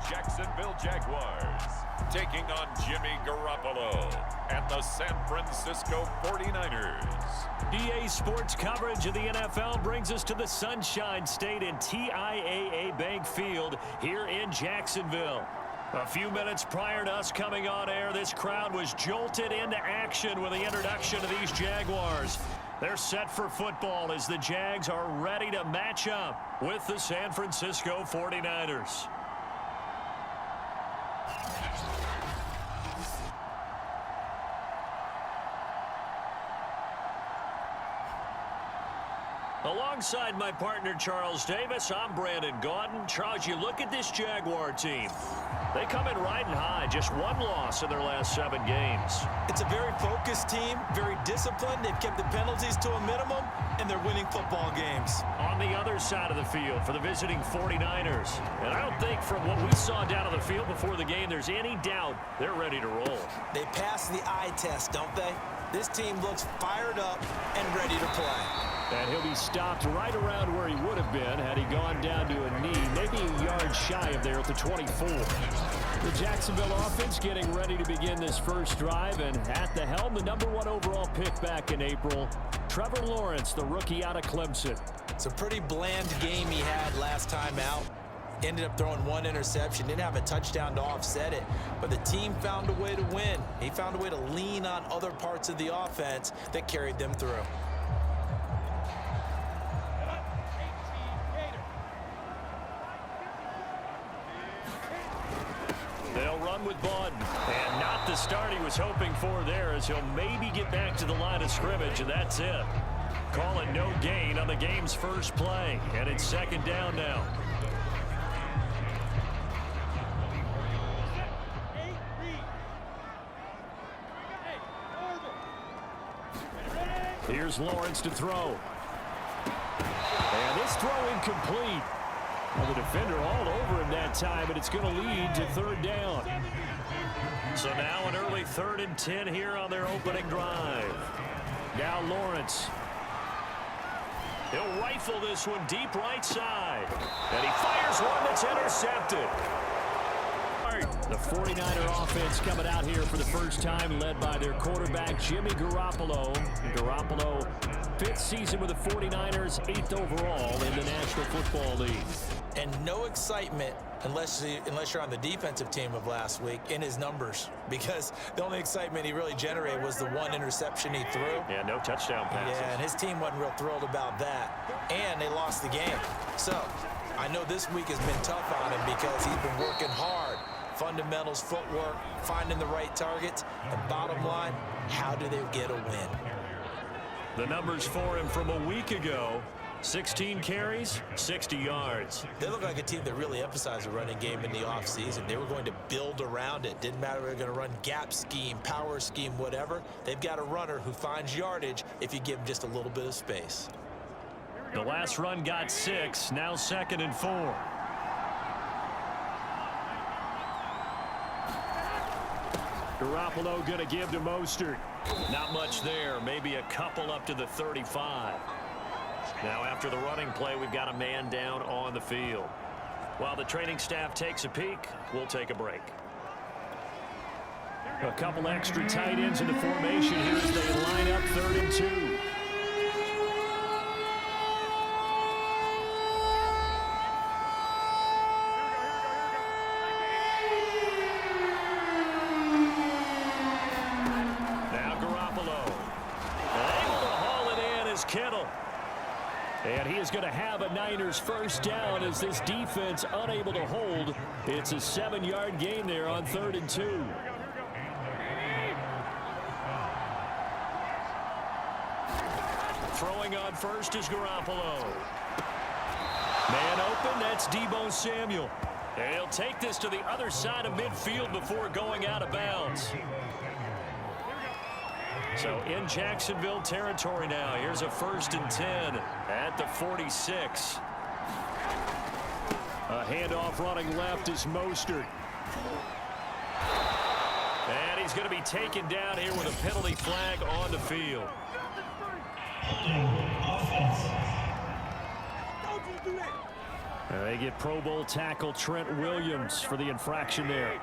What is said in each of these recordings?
Jacksonville Jaguars, taking on Jimmy Garoppolo and the San Francisco 49ers. EA Sports coverage of the NFL brings us to the Sunshine State in TIAA Bank Field here in Jacksonville. A few minutes prior to us coming on air, this crowd was jolted into action with the introduction of these Jaguars. They're set for football as the Jags are ready to match up with the San Francisco 49ers. Alongside my partner, Charles Davis, I'm Brandon Gaudin. Charles, you look at this Jaguar team. They come in riding high, just one loss in their last 7 games. It's a very focused team, very disciplined. They've kept the penalties to a minimum, and they're winning football games. On the other side of the field for the visiting 49ers. And I don't think from what we saw down on the field before the game, there's any doubt they're ready to roll. They pass the eye test, don't they? This team looks fired up and ready to play. And he'll be stopped right around where he would have been had he gone down to a knee, maybe a yard shy of there at the 24. The Jacksonville offense getting ready to begin this first drive, and at the helm, the #1 overall pick back in April, Trevor Lawrence, the rookie out of Clemson. It's a pretty bland game he had last time out. Ended up throwing 1 interception, didn't have a touchdown to offset it, but the team found a way to win. He found a way to lean on other parts of the offense that carried them through. They'll run with Bawden, and not the start he was hoping for there, as he'll maybe get back to the line of scrimmage, and that's it. Call it no gain on the game's first play, and it's 2nd down now. Here's Lawrence to throw. And this throw incomplete. Well, the defender all over him that time, and it's going to lead to 3rd down. So now an early 3rd and 10 here on their opening drive. Now Lawrence. He'll rifle this one deep right side. And he fires one that's intercepted. The 49er offense coming out here for the first time, led by their quarterback, Jimmy Garoppolo. Garoppolo, 5th season with the 49ers, 8th overall in the National Football League. And no excitement unless you're on the defensive team of last week in his numbers, because the only excitement he really generated was the 1 interception he threw. Yeah, no touchdown passes. Yeah, and his team wasn't real thrilled about that. And they lost the game. So I know this week has been tough on him because he's been working hard. Fundamentals, footwork, finding the right targets. And bottom line, how do they get a win? The numbers for him from a week ago: 16 carries, 60 yards. They look like a team that really emphasized the running game in the offseason. They were going to build around it. Didn't matter if they were going to run gap scheme, power scheme, whatever. They've got a runner who finds yardage if you give him just a little bit of space. The last run got 6, now 2nd and 4. Garoppolo going to give to Mostert. Not much there, maybe a couple up to the 35. Now after the running play, we've got a man down on the field. While the training staff takes a peek, we'll take a break. A couple extra tight ends in the formation here as they line up 3rd and 2. And he is going to have a Niners first down as this defense unable to hold. It's a 7-yard gain there on 3rd and 2. Throwing on first is Garoppolo. Man open, that's Deebo Samuel. And he'll take this to the other side of midfield before going out of bounds. So in Jacksonville territory now. Here's a 1st and 10 at the 46. A handoff running left is Mostert. And he's going to be taken down here with a penalty flag on the field. And they get Pro Bowl tackle Trent Williams for the infraction there.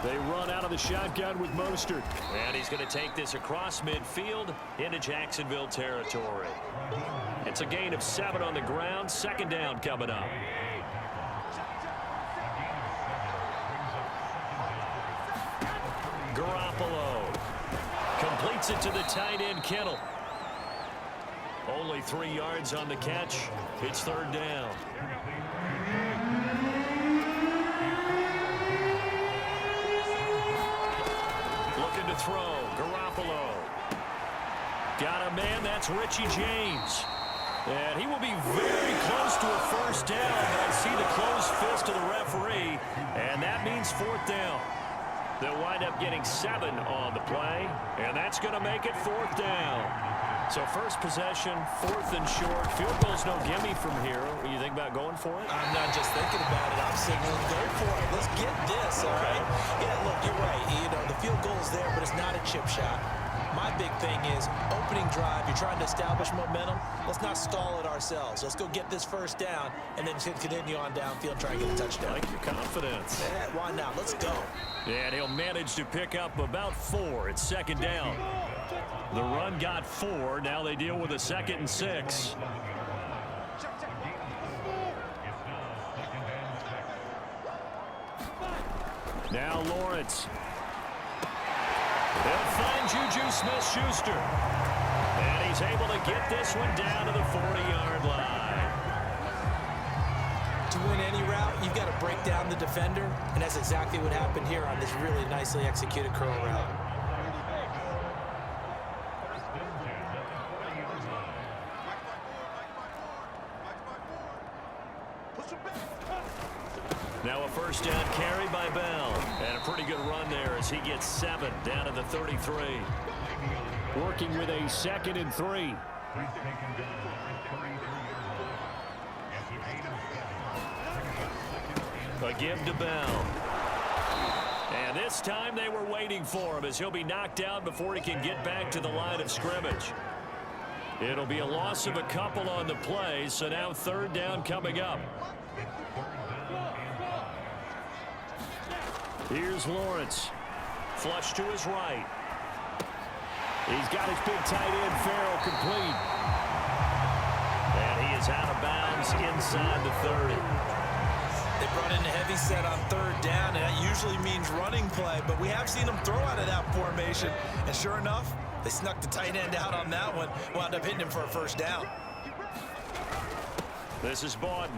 They run out of the shotgun with Mostert. And he's going to take this across midfield into Jacksonville territory. It's a gain of 7 on the ground. Second down coming up. Garoppolo completes it to the tight end, Kittle. Only 3 yards on the catch. It's third down. Looking to throw. Garoppolo. Got a man. That's Richie James. And he will be very close to a first down. I see the closed fist of the referee. And that means fourth down. They'll wind up getting 7 on the play. And that's going to make it fourth down. So first possession, 4th and short. Field goal's no gimme from here. What do you think about going for it? I'm not just thinking about it. I'm signaling, go for it. Let's get this, all right? Yeah, look, you're right. You know, the field goal is there, but it's not a chip shot. My big thing is opening drive. You're trying to establish momentum. Let's not stall it ourselves. Let's go get this first down and then continue on downfield and try and get a touchdown. I like your confidence. Yeah, why not? Let's go. And he'll manage to pick up about 4. It's second down. The run got 4. Now they deal with a 2nd and 6. Now Lawrence. They'll find Juju Smith-Schuster. And he's able to get this one down to the 40-yard line. To win any route, you've got to break down the defender, and that's exactly what happened here on this really nicely executed curl route. Now a first down carry by Bell. And a pretty good run there as he gets 7 down to the 33. Working with a 2nd and 3. A give to Bell. And this time they were waiting for him as he'll be knocked out before he can get back to the line of scrimmage. It'll be a loss of a couple on the play, so now third down coming up. Here's Lawrence. Flush to his right. He's got his big tight end, Farrell, complete. And he is out of bounds inside the 30. They brought in a heavy set on third down, and that usually means running play, but we have seen them throw out of that formation. And sure enough, they snuck the tight end out on that one, wound up hitting him for a first down. This is Bawden.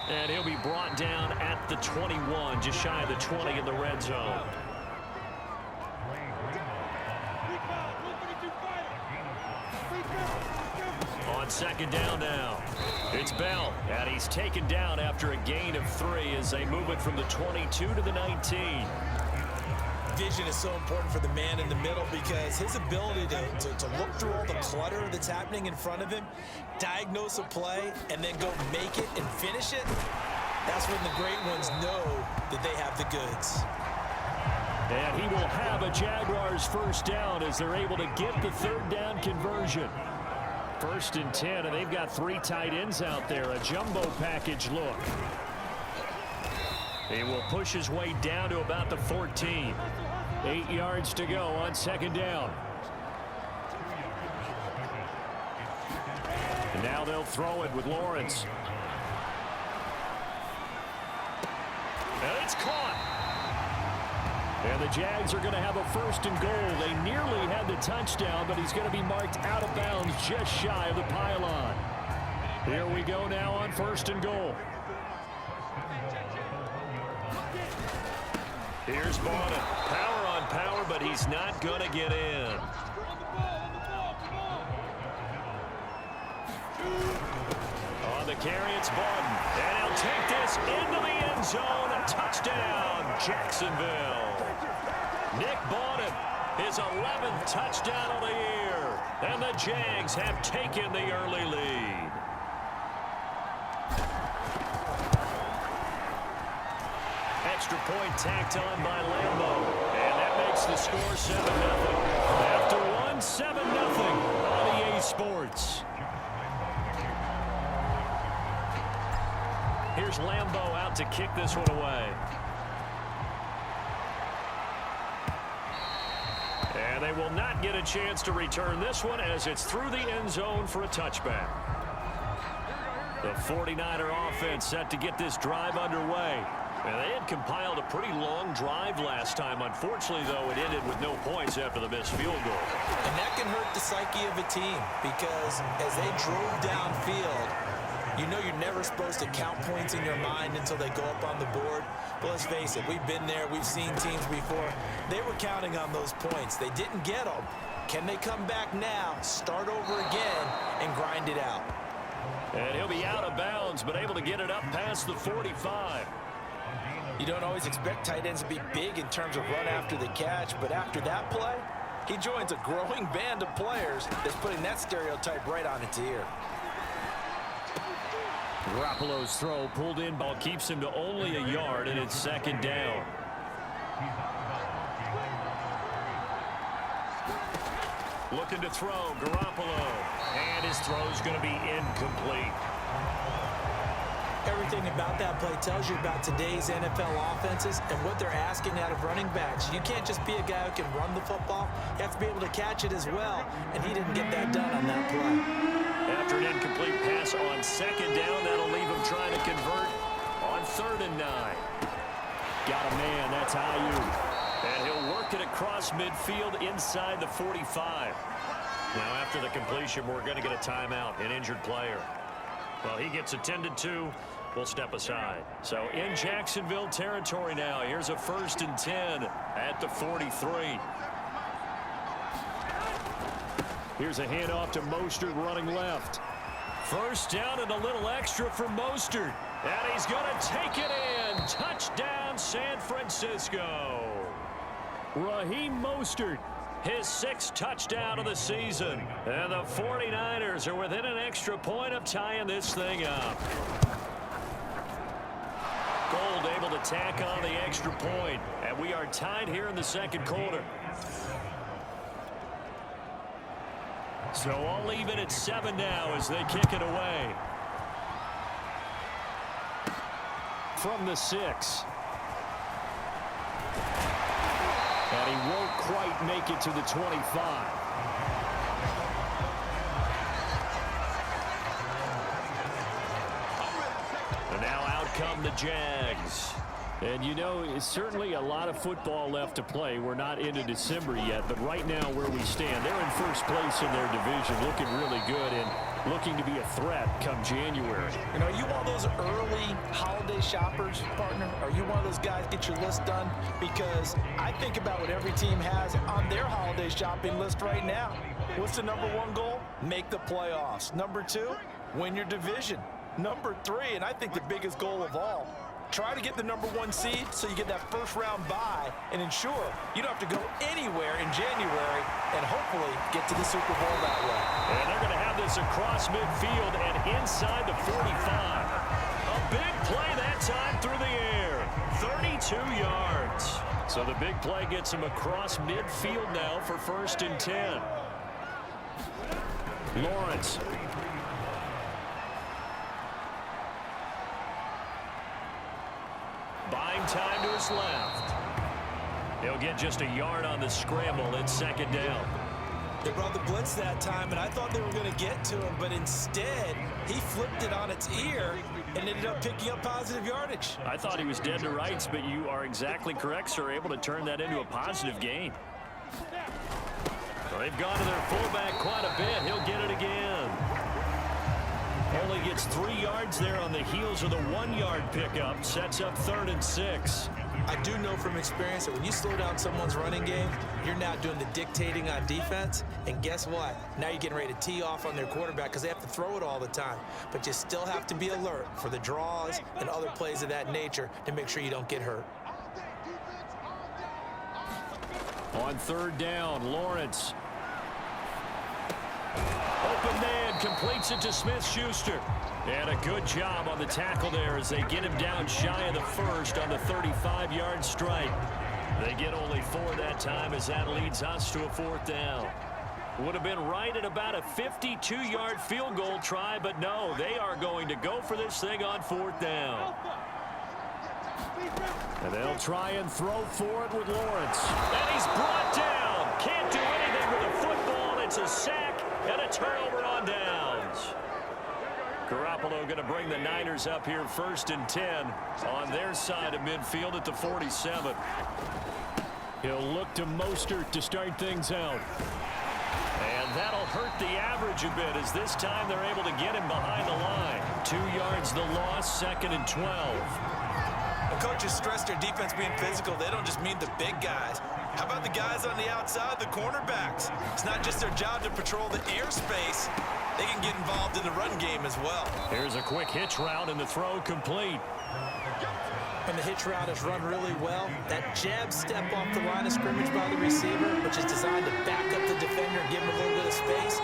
And he'll be brought down at the 21, just shy of the 20 in the red zone. On second down now, it's Bell, and he's taken down after a gain of 3 as they move it from the 22 to the 19. Vision is so important for the man in the middle because his ability to look through all the clutter that's happening in front of him, diagnose a play, and then go make it and finish it, that's when the great ones know that they have the goods. And he will have a Jaguars first down as they're able to get the third down conversion. 1st and 10, and they've got 3 tight ends out there, a jumbo package look. He will push his way down to about the 14. 8 yards to go on second down. And now they'll throw it with Lawrence. And it's caught. And the Jags are going to have a 1st and goal. They nearly had the touchdown, but he's going to be marked out of bounds just shy of the pylon. Here we go now on 1st and goal. Here's Bawden. Power on power, but he's not going to get in. On the carry, it's Bawden. And he'll take this into the end zone. A touchdown, Jacksonville. Nick Bawden, his 11th touchdown of the year. And the Jags have taken the early lead. Extra point tacked on by Lambeau. And that makes the score 7-0. After 1 7-0 on EA Sports. Here's Lambeau out to kick this one away. And they will not get a chance to return this one as it's through the end zone for a touchback. The 49er offense set to get this drive underway. And they had compiled a pretty long drive last time. Unfortunately, though, it ended with no points after the missed field goal. And that can hurt the psyche of a team because as they drove downfield, you know you're never supposed to count points in your mind until they go up on the board. But let's face it, we've been there. We've seen teams before. They were counting on those points. They didn't get them. Can they come back now, start over again, and grind it out? And he'll be out of bounds, but able to get it up past the 45. You don't always expect tight ends to be big in terms of run after the catch, but after that play, he joins a growing band of players that's putting that stereotype right on its ear. Garoppolo's throw pulled in. Ball keeps him to only a yard, and it's second down. Looking to throw, Garoppolo. And his throw's going to be incomplete. Everything about that play tells you about today's NFL offenses and what they're asking out of running backs. You can't just be a guy who can run the football. You have to be able to catch it as well, and he didn't get that done on that play. After an incomplete pass on second down, that'll leave him trying to convert on 3rd and 9. Got a man, that's Ayuk. And he'll work it across midfield inside the 45. Now after the completion, we're going to get a timeout, an injured player. Well, he gets attended to. We'll step aside. So in Jacksonville territory now. Here's a 1st and 10 at the 43. Here's a handoff to Mostert running left. First down and a little extra for Mostert. And he's going to take it in. Touchdown, San Francisco. Raheem Mostert, his 6th touchdown of the season. And the 49ers are within an extra point of tying this thing up. Gold able to tack on the extra point. And we are tied here in the 2nd quarter. So all even at 7 now as they kick it away. From the 6. And he won't quite make it to the 25. And now out come the Jags. And you know, it's certainly a lot of football left to play. We're not into December yet, but right now where we stand, they're in 1st place in their division, looking really good and looking to be a threat come January. You know, are you one of those early holiday shoppers, partner? Are you one of those guys get your list done? Because I think about what every team has on their holiday shopping list right now. What's the #1 goal? Make the playoffs. #2, win your division. #3, and I think the biggest goal of all, try to get the #1 seed so you get that 1st-round bye and ensure you don't have to go anywhere in January and hopefully get to the Super Bowl that way. And they're going to have this across midfield and inside the 45. A big play that time through the air. 32 yards. So the big play gets him across midfield now for 1st and 10. Lawrence. Buying time to his left. He'll get just a yard on the scramble. It's 2nd down. They brought the blitz that time, and I thought they were going to get to him, but instead, he flipped it on its ear and ended up picking up positive yardage. I thought he was dead to rights, but you are exactly correct, sir. Able to turn that into a positive gain. Well, they've gone to their fullback quite a bit. He'll get it again. Only gets 3 yards there on the heels of the 1-yard pickup. Sets up 3rd and 6. I do know from experience that when you slow down someone's running game, you're now doing the dictating on defense. And guess what? Now you're getting ready to tee off on their quarterback because they have to throw it all the time. But you still have to be alert for the draws and other plays of that nature to make sure you don't get hurt. On 3rd down, Lawrence. Open man, completes it to Smith-Schuster. And a good job on the tackle there as they get him down shy of the 1st on the 35-yard strike. They get only 4 that time as that leads us to a 4th down. Would have been right at about a 52-yard field goal try, but no, they are going to go for this thing on 4th down. And they'll try and throw for it with Lawrence. And he's brought down. Can't do anything with a football. It's a sack and a turnover on downs. Garoppolo going to bring the Niners up here 1st and 10 on their side of midfield at the 47. He'll look to Mostert to start things out. And that'll hurt the average a bit as this time they're able to get him behind the line. 2 yards the loss, 2nd and 12. When coaches stress their defense being physical, they don't just mean the big guys. How about the guys on the outside, the cornerbacks? It's not just their job to patrol the airspace. They can get involved in the run game as well. Here's a quick hitch route and the throw complete. When the hitch route is run really well, that jab step off the line of scrimmage by the receiver, which is designed to back up the defender and give him a little bit of space,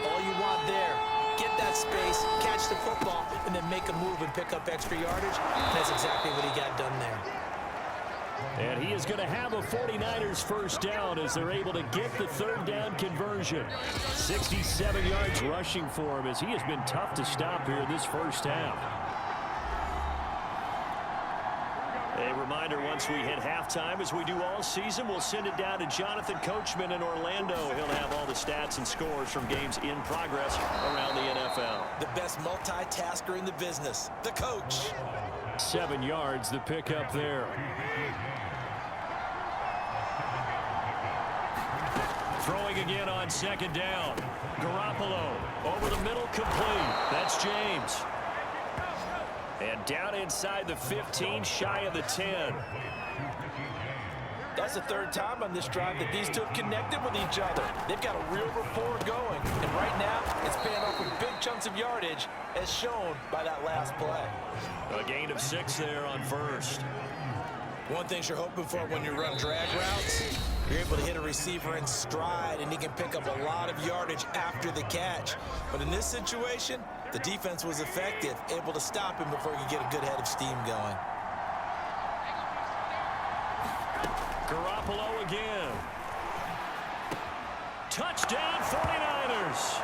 all you want there, get that space, catch the football, and then make a move and pick up extra yardage. That's exactly what he got done there. And he is going to have a 49ers first down as they're able to get the 3rd down conversion. 67 yards rushing for him as he has been tough to stop here this first half. A reminder, once we hit halftime, as we do all season, we'll send it down to Jonathan Coachman in Orlando. He'll have all the stats and scores from games in progress around the NFL. The best multitasker in the business, the coach. 7 yards, the pickup there. Throwing again on 2nd down. Garoppolo over the middle, complete. That's James. And down inside the 15, shy of the 10. That's the 3rd time on this drive that these two have connected with each other. They've got a real rapport going. And right now, it's paying off with big chunks of yardage, as shown by that last play. A gain of 6 there on 1st. One thing you're hoping for when you run drag routes, you're able to hit a receiver in stride, and he can pick up a lot of yardage after the catch. But in this situation, the defense was effective, able to stop him before he could get a good head of steam going. Garoppolo again. Touchdown 49ers.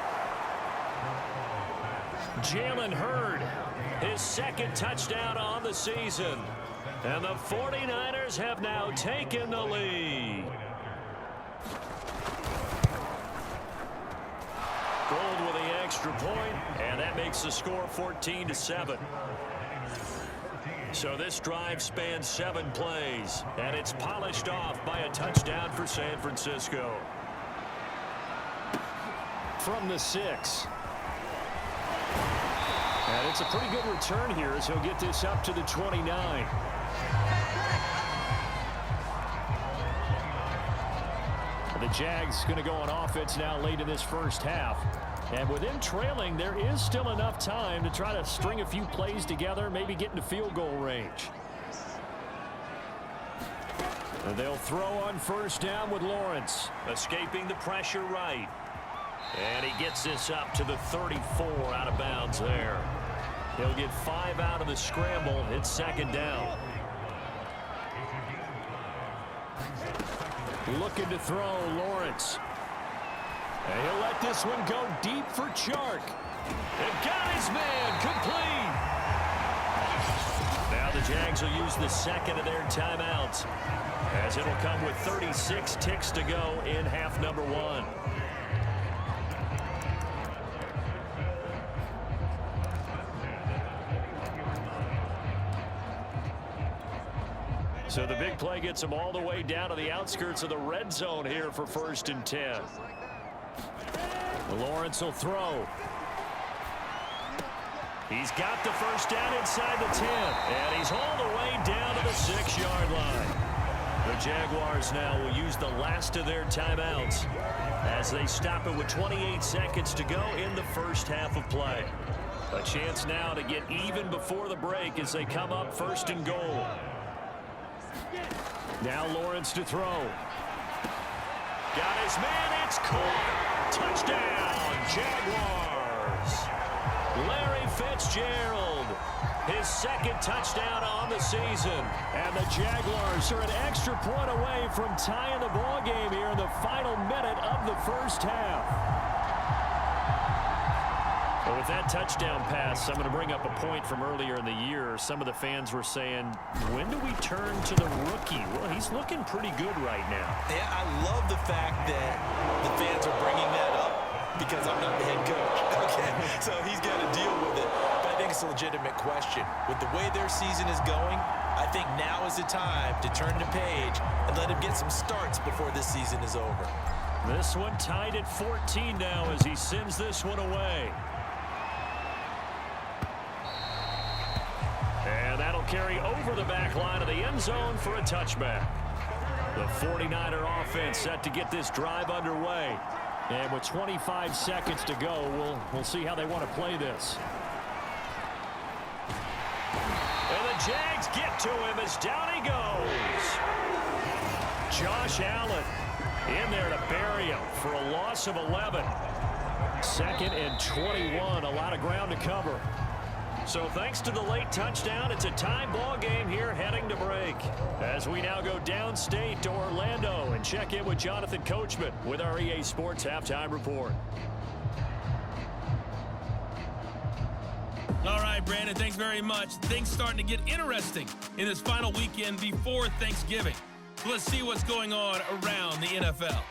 Jalen Hurd, his 2nd touchdown on the season. And the 49ers have now taken the lead. Gold with the extra point, and that makes the score 14-7. So this drive spans 7 plays, and it's polished off by a touchdown for San Francisco. From the 6. And it's a pretty good return here as he'll get this up to the 29. The Jags going to go on offense now late in this first half. And with them trailing, there is still enough time to try to string a few plays together, maybe get into field goal range. And they'll throw on 1st down with Lawrence, escaping the pressure right. And he gets this up to the 34 out of bounds there. He'll get 5 out of the scramble. It's 2nd down. Looking to throw, Lawrence. And he'll let this one go deep for Chark. And got his man, complete. Now the Jags will use the 2nd of their timeouts, as it'll come with 36 ticks to go in half number 1. So the big play gets him all the way down to the outskirts of the red zone here for 1st and 10. Lawrence will throw. He's got the first down inside the 10, and he's all the way down to the 6-yard line. The Jaguars now will use the last of their timeouts as they stop it with 28 seconds to go in the first half of play. A chance now to get even before the break as they come up 1st and goal. Now Lawrence to throw. Got his man, it's caught. Touchdown, Jaguars. Larry Fitzgerald, his second touchdown on the season. And the Jaguars are an extra point away from tying the ball game here in the final minute of the first half. Well, with that touchdown pass, I'm going to bring up a point from earlier in the year. Some of the fans were saying, when do we turn to the rookie? Well, he's looking pretty good right now. Yeah, I love the fact that the fans are bringing that up because I'm not the head coach. Okay, so he's got to deal with it. But I think it's a legitimate question. With the way their season is going, I think now is the time to turn the page and let him get some starts before this season is over. This one tied at 14 now as he sends this one away. And that'll carry over the back line of the end zone for a touchback. The 49er offense set to get this drive underway. And with 25 seconds to go, we'll see how they want to play this. And the Jags get to him as down he goes. Josh Allen in there to bury him for a loss of 11. 2nd and 21, a lot of ground to cover. So thanks to the late touchdown, it's a tie ball game here heading to break. As we now go downstate to Orlando and check in with Jonathan Coachman with our EA Sports Halftime Report. All right, Brandon, thanks very much. Things starting to get interesting in this final weekend before Thanksgiving. Let's see what's going on around the NFL.